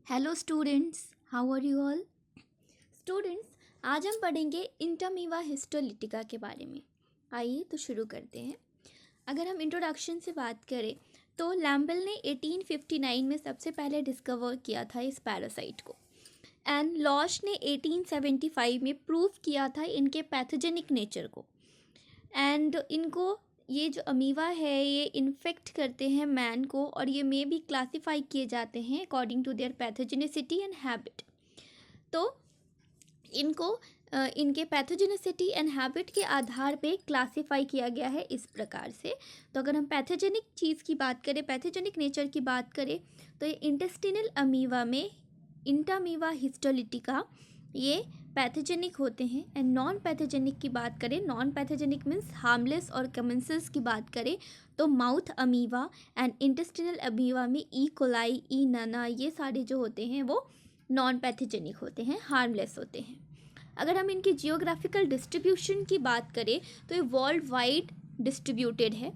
Hello students, how are you all? Students, आज हम पढ़ेंगे इंटरमीवा हिस्टोलिटिका के बारे में। आइए तो शुरू करते हैं। अगर हम इंट्रोडक्शन से बात करें तो लैम्बल ने 1859 में सबसे पहले डिस्कवर किया था इस पैरासाइट को, एंड लॉश ने 1875 में प्रूव किया था इनके पैथोजेनिक नेचर को। एंड इनको ये जो अमीवा है ये इन्फेक्ट करते हैं मैन को, और ये मे भी क्लासीफाई किए जाते हैं according to their pathogenicity and habit. तो इनको इनके पैथोजेनिसिटी एंड हैबिट के आधार पे क्लासीफाई किया गया है इस प्रकार से। तो अगर हम पैथोजेनिक चीज़ की बात करें, पैथोजेनिक नेचर की बात करें, तो ये इंटेस्टिनल अमीवा में इंटामीवा हिस्टोलिटिका ये पैथोजेनिक होते हैं। एंड नॉन पैथोजेनिक की बात करें, नॉन पैथोजेनिक मीन्स हार्मलेस और कमेंसेस की बात करें तो mouth amoeba and intestinal amoeba में ई कोलाई, ई नाना, ये सारे जो होते हैं वो नॉन पैथोजेनिक होते हैं, हार्मलेस होते हैं। अगर हम इनकी जियोग्राफिकल डिस्ट्रीब्यूशन की बात करें तो ये वर्ल्ड वाइड डिस्ट्रीब्यूटेड है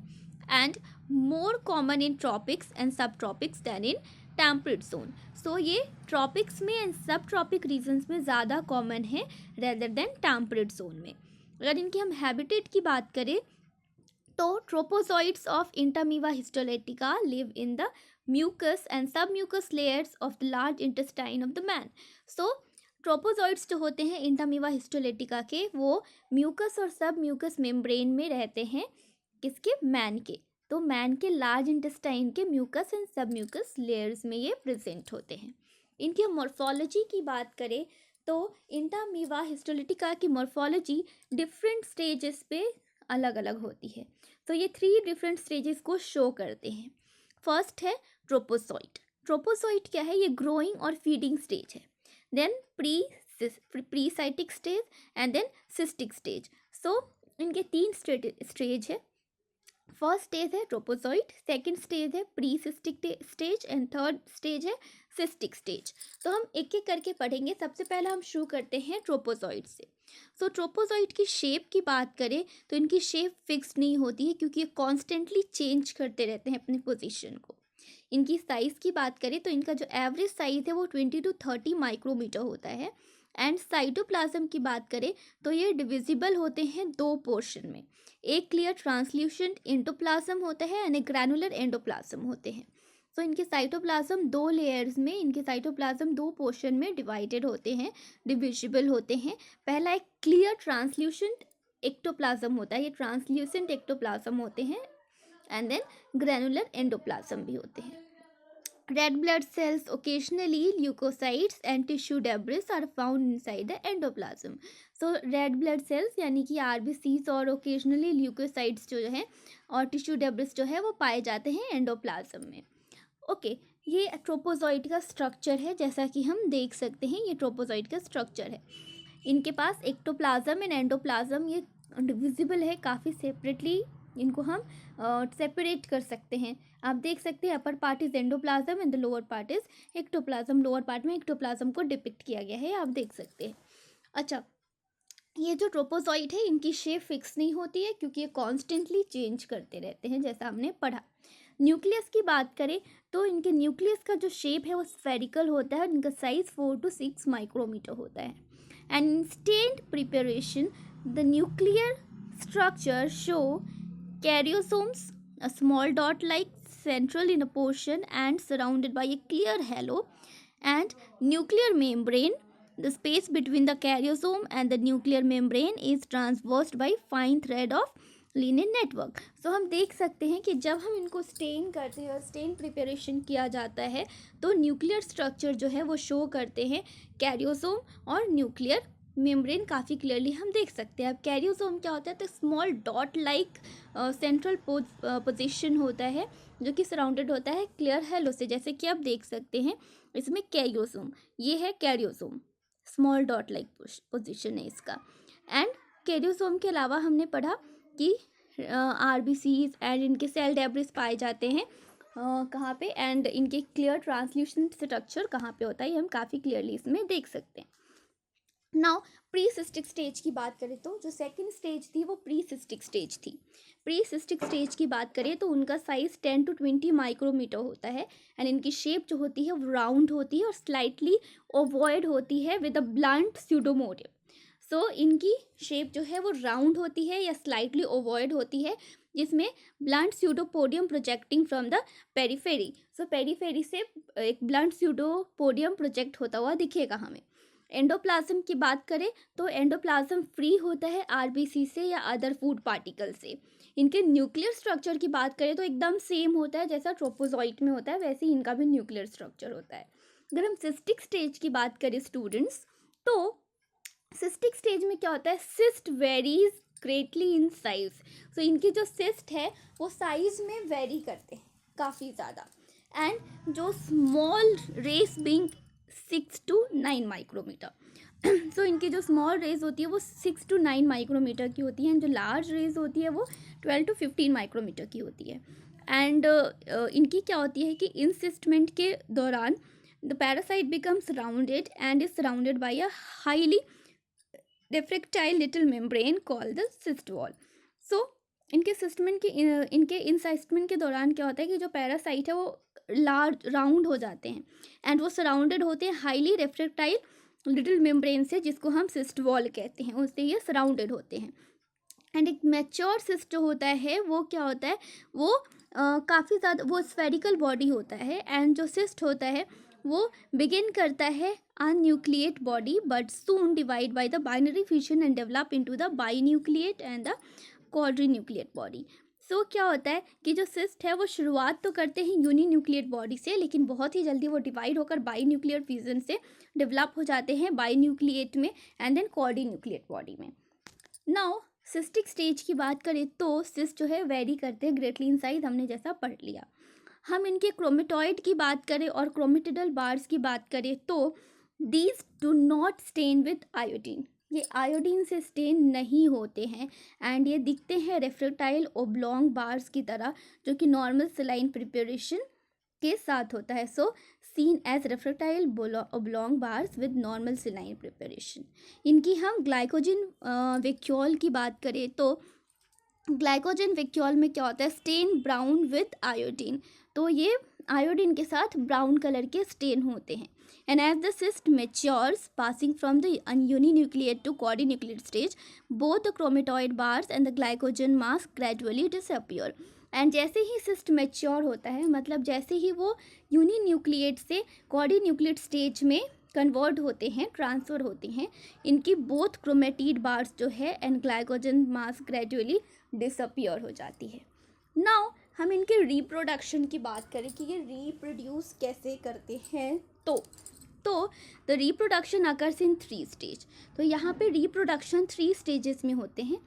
and more common in tropics and subtropics than in temperate zone. So ये ट्रॉपिक्स में एंड सब ट्रॉपिक रीजन्स में ज़्यादा कॉमन है रेदर देन टेम्परेट जोन में। अगर इनकी हम हैबिटेट की बात करें तो trophozoites of Entamoeba histolytica live in the mucus and submucous layers of the large intestine of the man. So trophozoites जो होते हैं इंटरमीवा हिस्टोलिटिका के, वो म्यूकस और सब म्यूकस मेम्ब्रेन में रहते हैं, किसके? मैन के। तो मैन के लार्ज इंटेस्टाइन के mucus and submucous layers में ये प्रेजेंट होते हैं। इनकी मॉर्फोलॉजी की बात करें तो इंटरमीवा हिस्टोलिटिका की मॉर्फोलॉजी डिफरेंट स्टेजेस पे अलग अलग होती है। तो ये 3 डिफरेंट स्टेजेस को शो करते हैं। फर्स्ट है ट्रोपोसॉइट। ट्रोपोसॉइट क्या है? ये ग्रोइंग और फीडिंग स्टेज है। Then precystic stage and then cystic stage. So इनके 3 स्टेज है। फर्स्ट स्टेज है ट्रोपोसॉइट, सेकंड स्टेज है precystic stage and third stage है सिस्टिक स्टेज। तो हम एक एक करके पढ़ेंगे। सबसे पहले हम शुरू करते हैं ट्रोपोसॉइट से। सो ट्रोपोसॉइट की शेप की बात करें तो इनकी शेप फिक्स नहीं होती है, क्योंकि ये कॉन्स्टेंटली चेंज करते रहते हैं अपने पोजिशन को। इनकी साइज़ की बात करें तो इनका जो एवरेज साइज़ है वो 20 to 30 माइक्रोमीटर होता है। एंड साइटोप्लाज्म की बात करें तो ये डिविजिबल होते हैं 2 पोर्शन में। एक क्लियर ट्रांसल्यूशेंट एंडोप्लाज्म होता है एंड ग्रैनुलर एंडोप्लाज्म होते हैं। तो इनके साइटोप्लाज्म 2 लेयर्स में, इनके साइटोप्लाज्म 2 पोर्शन में डिवाइडेड होते हैं, डिविजिबल होते हैं। पहला एक क्लियर ट्रांसल्यूशेंट एक्टोप्लाज्म होता है, ये ट्रांसल्यूसेंट एक्टोप्लाज्म होते हैं, एंड देन ग्रैनुलर एंडोप्लाज्म भी होते हैं। Red blood cells, occasionally leukocytes and tissue debris are found inside the endoplasm. So red blood cells यानी कि RBCs और occasionally leukocytes जो है और tissue debris जो है वो पाए जाते हैं एंडोप्लाज्म में। ओके, ये ट्रोपोजॉइट का स्ट्रक्चर है। जैसा कि हम देख सकते हैं ये ट्रोपोजॉइट का स्ट्रक्चर है। इनके पास एक्टोप्लाज्म एंड एंडोप्लाज्म ये डिविजिबल है काफ़ी सेपरेटली, इनको हम सेपरेट कर सकते हैं। आप देख सकते हैं upper part is endoplasm and the lower part is ectoplasm. Lower part में एक्टोप्लाज्म को डिपिक्ट किया गया है, आप देख सकते हैं। अच्छा, ये जो ट्रोपोजॉइट है इनकी शेप फिक्स नहीं होती है, क्योंकि ये कॉन्स्टेंटली चेंज करते रहते हैं, जैसा हमने पढ़ा। न्यूक्लियस की बात करें तो इनके न्यूक्लियस का जो शेप है वो स्फेरिकल होता है, इनका साइज 4 to 6 माइक्रोमीटर होता है। And instant preparation the nuclear structure show Karyosomes, a small dot-like central in a portion and surrounded by a clear halo, and nuclear membrane. The space between the karyosome and the nuclear membrane is traversed by fine thread of linin network. So हम देख सकते हैं कि जब हम इनको stand करते हैं और स्टेन प्रिपरेशन किया जाता है तो न्यूक्लियर स्ट्रक्चर जो है वो शो करते हैं कैरियोसोम और न्यूक्लियर मेम्ब्रेन काफ़ी क्लियरली हम देख सकते हैं। अब कैरियोसोम क्या होता है? तो small dot like central position होता है जो कि सराउंडेड होता है क्लियर हेलो से, जैसे कि आप देख सकते हैं इसमें कैरियोसोम, ये है कैरियोसोम, स्मॉल डॉट लाइक पोजीशन है इसका। एंड कैरियोसोम के अलावा हमने पढ़ा कि RBCs एंड इनके सेल डेब्रिस पाए जाते हैं कहाँ पे, एंड इनके क्लियर ट्रांसल्यूशन स्ट्रक्चर कहाँ पे होता है, ये हम काफ़ी क्लियरली इसमें देख सकते हैं। नाउ प्री सिस्टिक स्टेज की बात करें तो जो सेकंड स्टेज थी वो प्री सिस्टिक स्टेज थी। प्री सिस्टिक स्टेज की बात करें तो उनका साइज 10 to 20 माइक्रोमीटर होता है एंड इनकी शेप जो होती है वो राउंड होती है और स्लाइटली ओवॉइड होती है विद अ ब्लंट स्यूडोमोडियम। सो इनकी शेप जो है वो राउंड होती है या स्लाइटली ओवॉइड होती है, जिसमें blunt pseudopodium projecting from the periphery. So periphery से एक ब्लंट स्यूडोपोडियम प्रोजेक्ट होता हुआ दिखेगा हमें। एंडोप्लाज्म की बात करें तो एंडोप्लाज्म फ्री होता है आरबीसी से या अदर फूड पार्टिकल से। इनके न्यूक्लियर स्ट्रक्चर की बात करें तो एकदम सेम होता है जैसा ट्रोपोजोइट में होता है, वैसे ही इनका भी न्यूक्लियर स्ट्रक्चर होता है। अगर हम सिस्टिक स्टेज की बात करें स्टूडेंट्स, तो सिस्टिक स्टेज में क्या होता है, cyst varies greatly in size. So इनकी जो सिस्ट है वो साइज में वेरी करते हैं काफ़ी ज़्यादा, एंड जो small race being 6 to 9 micrometre. So इनकी जो स्मॉल रेज होती है वो 6 to 9 माइक्रोमीटर की होती है एंड जो लार्ज रेज होती है वो 12 to 15 माइक्रोमीटर की होती है। एंड इनकी क्या होती है कि इंसिस्टमेंट के दौरान the parasite becomes rounded and is surrounded by a highly refractile little membrane called the cyst wall. So इनके इंसाइस्टमेंट के दौरान क्या होता है कि जो पैरासाइट है वो लार्ज राउंड हो जाते हैं एंड वो सराउंडेड होते हैं हाईली रेफ्रेक्टाइल लिटिल मेम्ब्रेन से, जिसको हम सिस्ट वॉल कहते हैं, उससे ये सराउंडेड होते हैं। एंड एक मैच्योर सिस्ट जो होता है वो क्या होता है, वो काफ़ी ज़्यादा वो स्फेरिकल बॉडी होता है एंड जो सिस्ट होता है वो बिगिन करता है uninucleate body but soon divide by the binary fission and develop into the binucleate and the quadrinucleate body. So क्या होता है कि जो सिस्ट है वो शुरुआत तो करते हैं यूनिन्यूक्लिएट बॉडी से, लेकिन बहुत ही जल्दी वो डिवाइड होकर बाइन्यूक्लियर फ्यूजन से डेवलप हो जाते हैं बाइन्यूक्लिएट में एंड देन क्वाड्रीन्यूक्लिएट बॉडी में। नाउ सिस्टिक स्टेज की बात करें तो सिस्ट जो है वेरी करते हैं ग्रेटली इन साइज, हमने जैसा पढ़ लिया। हम इनके क्रोमेटॉइड की बात करें और क्रोमेटिडल बार्स की बात करें तो these do not stain with iodine, ये आयोडीन से स्टेन नहीं होते हैं एंड ये दिखते हैं रेफ्रेक्टाइल ओब्लॉन्ग बार्स की तरह, जो कि नॉर्मल सेलाइन प्रिपरेशन के साथ होता है। So seen as refractile oblong bars with normal saline preparation. इनकी हम ग्लाइकोजन वैक्यूल की बात करें तो ग्लाइकोजन वैक्यूल में क्या होता है, स्टेन ब्राउन विद आयोडीन, तो ये आयोडीन के साथ ब्राउन कलर के स्टेन होते हैं। And as the cyst matures passing from the uninucleate to quadrinucleate stage both the chromatoid bars and the glycogen mass gradually disappear. And जैसे ही cyst mature होता है, मतलब जैसे ही वो यूनिन्यूक्लिएट से क्वाड्रीन्यूक्लिएट स्टेज में कन्वर्ट होते हैं, ट्रांसफ़र होते हैं, इनकी बोथ क्रोमेटिड बार्स जो है and glycogen mass gradually disappear हो जाती है। नाउ हम इनके रिप्रोडक्शन की बात करें कि ये रिप्रोड्यूस कैसे करते हैं, तो the reproduction occurs in 3 stage. तो यहाँ पे रिप्रोडक्शन 3 स्टेजेस में होते हैं।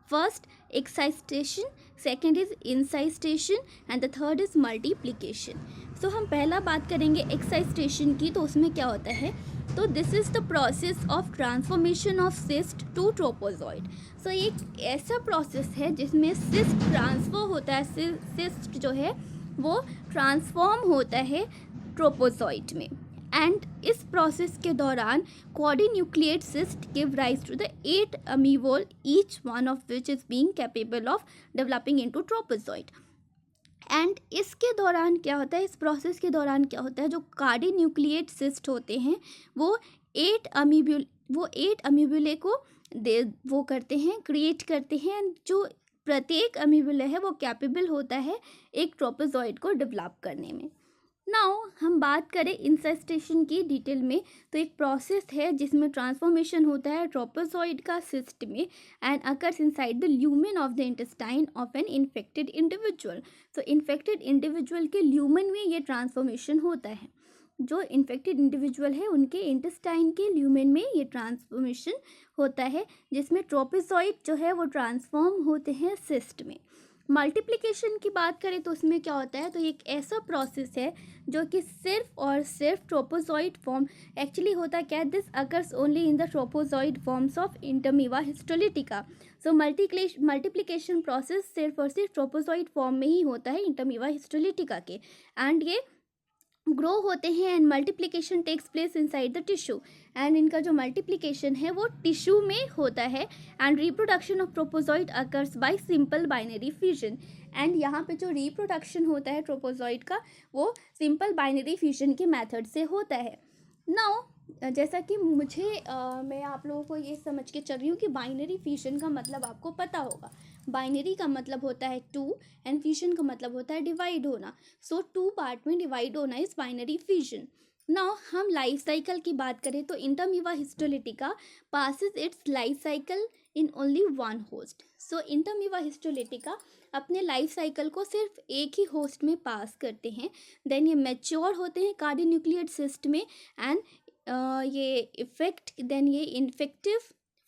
First excystation, second is encystation and the third is multiplication. So हम पहला बात करेंगे एक्साइटेशन की, तो उसमें क्या होता है, तो this is the process of transformation of cyst to trophozoite. So एक ऐसा प्रोसेस है जिसमें सिस्ट ट्रांसफर होता है, सिस्ट जो है वो ट्रांसफॉर्म होता है ट्रोपोजॉइड में, एंड इस प्रोसेस के दौरान quadrinucleate cyst give rise to the 8 amoebulae, each one of which is being capable of developing into trophozoite. And इसके दौरान क्या होता है, इस प्रोसेस के दौरान क्या होता है, जो कार्डिन्यूक्लिएट सिस्ट होते हैं वो 8 अमीब्यूले को वो करते हैं, क्रिएट करते हैं, जो प्रत्येक अमीब्यूले है वो कैपेबल होता है एक ट्रोपोजॉइड को डेवलप करने में। नाउ हम बात करें इंसेस्टेशन की डिटेल में, तो एक प्रोसेस है जिसमें ट्रांसफॉर्मेशन होता है ट्रोपोजॉइड का सिस्ट में and occurs inside the lumen of the intestine of an infected individual. तो इन्फेक्टेड इंडिविजुअल के ल्यूमेन में ये ट्रांसफॉर्मेशन होता है, जो इन्फेक्टेड इंडिविजुअल है उनके इंटेस्टाइन के ल्यूमेन में ये ट्रांसफॉर्मेशन होता है, जिसमें ट्रोपोजॉइड जो है वो ट्रांसफॉर्म होते हैं सिस्ट में। मल्टीप्लिकेशन की बात करें तो उसमें क्या होता है, तो एक ऐसा प्रोसेस है जो कि सिर्फ और सिर्फ ट्रोपोजॉइड फॉर्म एक्चुअली होता क्या है, this occurs only in the trophozoite forms of Entamoeba histolytica. So multiplication process सिर्फ और सिर्फ ट्रोपोजॉइड फॉर्म में ही होता है इंटरमीवा हिस्टोलिटिका के, एंड ये ग्रो होते हैं and multiplication takes place inside the tissue, and इनका जो मल्टीप्लिकेशन है वो टिश्यू में होता है, and reproduction of trophozoite occurs by simple binary fusion, and यहाँ पे जो रिप्रोडक्शन होता है ट्रोपोजॉइट का वो सिंपल बाइनरी फ्यूजन के मेथड से होता है। नाउ जैसा कि मैं आप लोगों को ये समझ के चल रही हूँ कि बाइनरी फ्यूजन का मतलब आपको पता होगा। बाइनरी का मतलब होता है टू एंड फ्यूजन का मतलब होता है डिवाइड होना। सो टू पार्ट में डिवाइड होना इज बाइनरी फ्यूजन। नाउ हम लाइफ साइकिल की बात करें तो Entamoeba histolytica passes its life cycle in only one host. So Entamoeba histolytica अपने लाइफ साइकिल को सिर्फ एक ही होस्ट में पास करते हैं। देन ये मैच्योर होते हैं कार्डियोन्यूक्लियेट सिस्ट में, एंड ये इन्फेक्टिव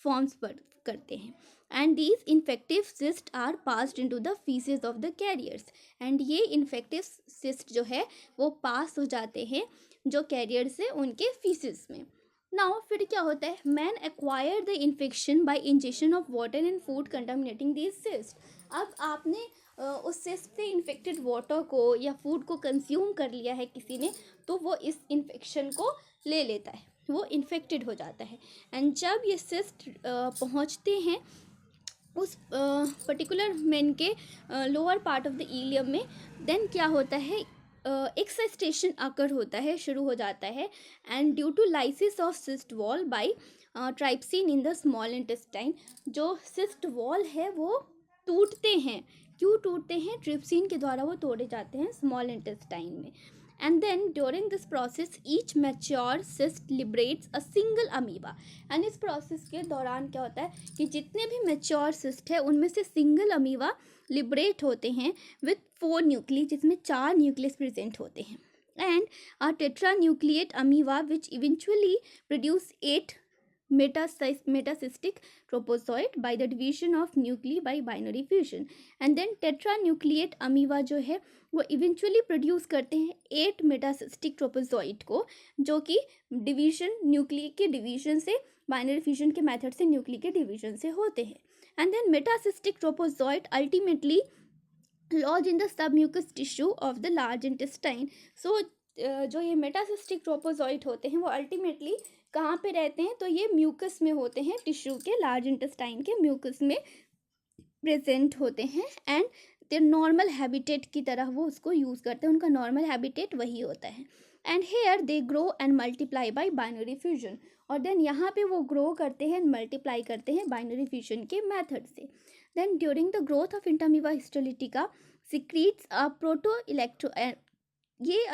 फॉर्म्स पर करते हैं, and these infective cyst are passed into the faeces of the carriers, and ये इन्फेक्टिव सिस्ट जो है वो पास हो जाते हैं जो कैरियर से उनके फीसेस में। नाउ फिर क्या होता है, man acquire the infection by injection of water and food contaminating these cyst. अब आपने उस सिस्ट से इन्फेक्टेड वाटर को या फूड को कंज्यूम कर लिया है किसी ने, तो वो इस इन्फेक्शन को ले लेता है, वो इन्फेक्टेड हो जाता है। एंड जब ये सिस्ट पहुंचते हैं उस पर्टिकुलर मैन के lower part of the ilium में, देन क्या होता है, एक्साइटेशन अकर होता है, शुरू हो जाता है, and due to lysis of cyst wall by trypsin in the small intestine, जो सिस्ट वॉल है वो टूटते हैं। क्यों टूटते हैं? ट्रिप्सिन के द्वारा वो तोड़े जाते हैं स्मॉल इंटेस्टाइन में। And then during this process each mature cyst liberates a single amoeba, and इस प्रोसेस के दौरान क्या होता है कि जितने भी मैच्योर सिस्ट है उनमें से सिंगल अमीबा लिबरेट होते हैं विथ 4 न्यूक्ली, जिसमें 4 न्यूक्लियस प्रेजेंट होते हैं, and a tetra nucleate amoeba which eventually produce 8 मेटासिस्टिक ट्रोपोजॉइट by the division of nuclei by binary fusion, and then tetranucleate amoeba जो है वो इवेंचुअली प्रोड्यूस करते हैं 8 मेटासिस्टिक ट्रोपोजॉइट को, जो कि डिवीजन न्यूक्ली के डिवीजन से, बाइनरी फ्यूजन के मेथड से न्यूक्ली के डिवीजन से होते हैं। And then metacystic trophozoite ultimately lodge in the submucous tissue of the large intestine. So जो ये मेटासिस्टिक ट्रोपोजॉइट होते हैं वो अल्टीमेटली कहाँ पे रहते हैं, तो ये म्यूकस में होते हैं, टिश्यू के लार्ज इंटेस्टाइन के म्यूकस में प्रेजेंट होते हैं, एंड देयर नॉर्मल हैबिटेट की तरह वो उसको यूज़ करते हैं, उनका नॉर्मल हैबिटेट वही होता है। And here they grow and multiply by binary fusion, और देन यहाँ पे वो ग्रो करते हैं, मल्टीप्लाई करते हैं बाइनरी फ्यूजन के मेथड से। Then during the growth of Entamoeba histolytica secretes a proteolytic, ये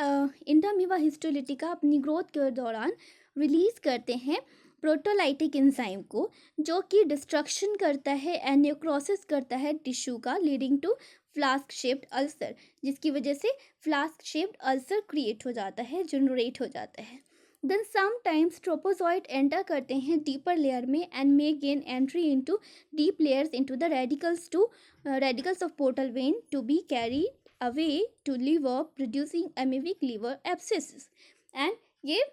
इंटरमीवा हिस्टोलिटिका अपनी ग्रोथ के दौरान रिलीज करते हैं प्रोटोलाइटिक एंजाइम को, जो कि डिस्ट्रक्शन करता है एंड नेक्रोसिस करता है टिश्यू का, leading to flask shaped ulcer, जिसकी वजह से फ्लास्क शेप्ड अल्सर क्रिएट हो जाता है, जनरेट हो जाता है। देन समटाइम्स ट्रोपोजॉइट एंटर करते हैं डीपर लेयर में and may gain entry into deep layers into the radicals of portal vein to be carried away to liver producing amoebic liver abscesses. And ये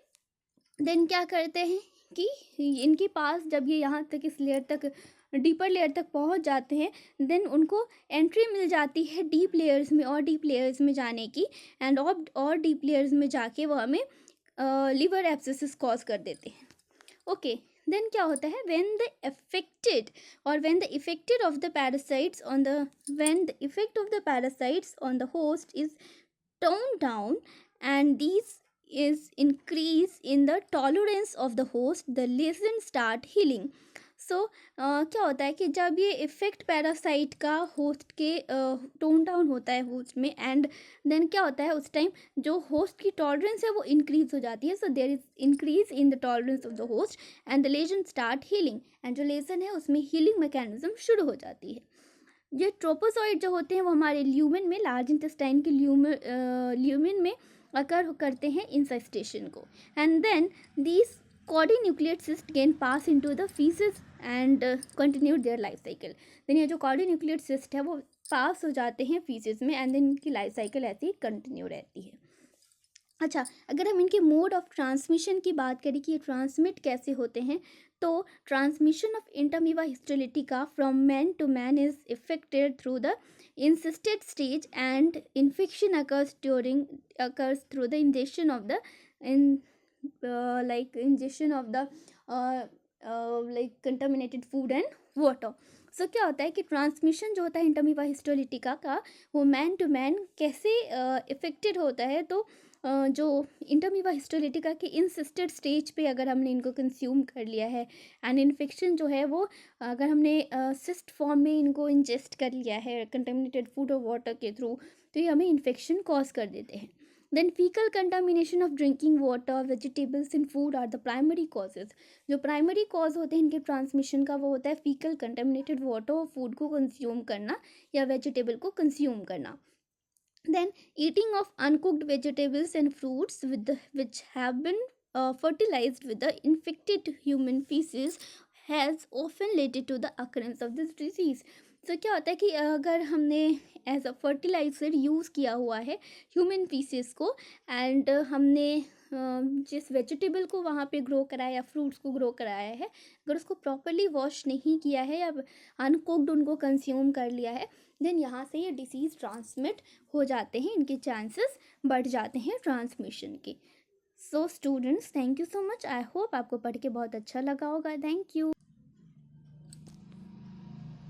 देन क्या करते हैं कि इनके पास जब ये यहाँ तक इस लेयर तक, डीपर लेयर तक पहुँच जाते हैं, देन उनको एंट्री मिल जाती है डीप लेयर्स में, और डीप लेयर्स में जाने की, एंड और डीप लेयर्स में जाके वो हमें लिवर एब्सेसिस कॉज कर देते हैं। ओके, देन क्या होता है, when the effect of the parasites on the host is toned down and these is increase in the tolerance of the host, the lesion start healing. सो क्या होता है कि जब ये इफेक्ट पैरासाइट का होस्ट के टोन डाउन होता है होस्ट में, एंड देन क्या होता है उस टाइम जो होस्ट की टॉलरेंस है वो इंक्रीज हो जाती है। So there is increase in the tolerance of the host and the lesion start healing, and जो लेजन है उसमें हीलिंग मैकेनिज्म शुरू हो जाती है। ये ट्रोपोजॉइट जो होते हैं वो हमारे ल्यूमेन में, लार्ज इंटेस्टाइन के ल्यूमेन में अकर करते हैं इंसाइस्टेशन को, and then these quadrinucleate cyst gain pass into the faeces and continue their life cycle. Then ये जो कॉर्डिन्यूक्लिएट सिस्ट है वो पास हो जाते हैं फीसेस में, एंड देन इनकी लाइफ साइकिल ऐसी कंटिन्यू रहती है। अच्छा, अगर हम इनके मोड ऑफ ट्रांसमिशन की बात करें कि ये ट्रांसमिट कैसे होते हैं, तो transmission of Entamoeba histolytica from man to man is effected through the incysted stage, and infection occurs through the ingestion of the in ingestion of the contaminated food and water. सो क्या होता है कि transmission जो होता है Entamoeba histolytica का वो man to man कैसे इफेक्टेड होता है, तो जो इंटरमीवा हिस्टोलिटिका के इंसिस्टेड स्टेज पे अगर हमने इनको कंज्यूम कर लिया है एंड इन्फेक्शन जो है वो अगर हमने सिस्ट फॉर्म में इनको इंजेस्ट कर लिया है कंटेमिनेटेड फूड और वाटर के थ्रू, तो ये हमें इन्फेक्शन कॉज कर देते हैं. Then faecal contamination of drinking water, vegetables in food are the primary causes. जो प्राइमरी कॉज होते हैं इनके ट्रांसमिशन का वो होता है फीकल कंटामिनेटेड वाटर और फूड को कंज्यूम करना या वेजिटेबल को कंज्यूम करना. Then eating of uncooked vegetables and fruits which have been fertilized with the infected human feces has often led to the occurrence of this disease. So क्या होता है कि अगर हमने एज अ फर्टिलाइजर यूज़ किया हुआ है ह्यूमन फीसेस को एंड हमने जिस वेजिटेबल को वहाँ पे ग्रो कराया या फ्रूट्स को ग्रो कराया है, अगर उसको प्रॉपरली वॉश नहीं किया है या अनकुक्ड उनको कंज्यूम कर लिया है, देन यहाँ से ये डिसीज़ ट्रांसमिट हो जाते हैं, इनके चांसेस बढ़ जाते हैं ट्रांसमिशन के. So students, thank you so much. I hope आपको पढ़ के बहुत अच्छा लगा होगा. Thank you.